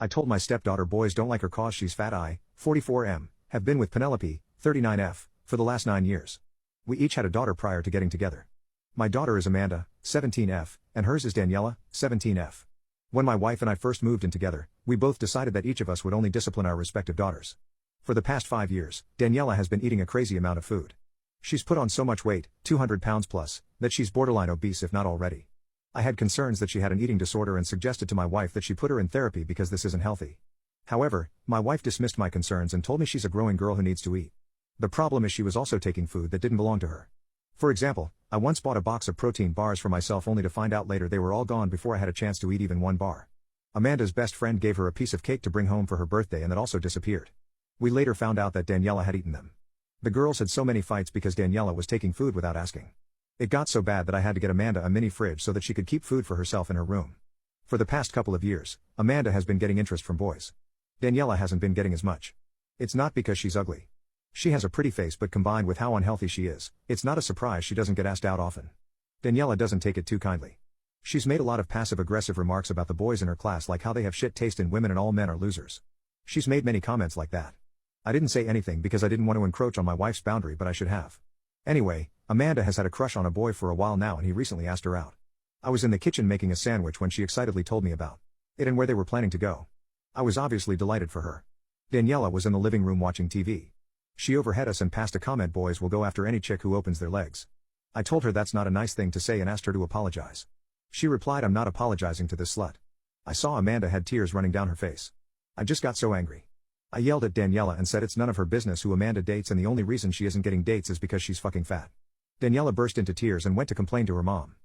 I told my stepdaughter boys don't like her cause she's fat. I, 44M, have been with Penelope, 39F, for the last 9 years. We each had a daughter prior to getting together. My daughter is Amanda, 17F, and hers is Daniela, 17F. When my wife and I first moved in together, we both decided that each of us would only discipline our respective daughters. For the past 5 years, Daniela has been eating a crazy amount of food. She's put on so much weight, 200 pounds plus, that she's borderline obese if not already. I had concerns that she had an eating disorder and suggested to my wife that she put her in therapy because this isn't healthy. However, my wife dismissed my concerns and told me she's a growing girl who needs to eat. The problem is she was also taking food that didn't belong to her. For example, I once bought a box of protein bars for myself only to find out later they were all gone before I had a chance to eat even one bar. Amanda's best friend gave her a piece of cake to bring home for her birthday and that also disappeared. We later found out that Daniela had eaten them. The girls had so many fights because Daniela was taking food without asking. It got so bad that I had to get Amanda a mini fridge so that she could keep food for herself in her room. For the past couple of years, Amanda has been getting interest from boys. Daniela hasn't been getting as much. It's not because she's ugly. She has a pretty face, but combined with how unhealthy she is, it's not a surprise she doesn't get asked out often. Daniela doesn't take it too kindly. She's made a lot of passive-aggressive remarks about the boys in her class, like how they have shit taste in women and all men are losers. She's made many comments like that. I didn't say anything because I didn't want to encroach on my wife's boundary, but I should have. Anyway, Amanda has had a crush on a boy for a while now and he recently asked her out. I was in the kitchen making a sandwich when she excitedly told me about it and where they were planning to go. I was obviously delighted for her. Daniela was in the living room watching TV. She overheard us and passed a comment, "Boys will go after any chick who opens their legs." I told her that's not a nice thing to say and asked her to apologize. She replied, "I'm not apologizing to this slut." I saw Amanda had tears running down her face. I just got so angry. I yelled at Daniela and said it's none of her business who Amanda dates and the only reason she isn't getting dates is because she's fucking fat. Daniela burst into tears and went to complain to her mom.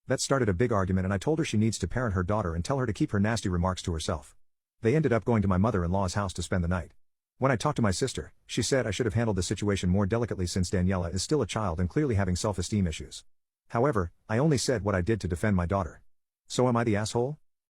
That started a big argument and I told her she needs to parent her daughter and tell her to keep her nasty remarks to herself. They ended up going to my mother-in-law's house to spend the night. When I talked to my sister, she said I should have handled the situation more delicately since Daniela is still a child and clearly having self-esteem issues. However, I only said what I did to defend my daughter. So am I the asshole?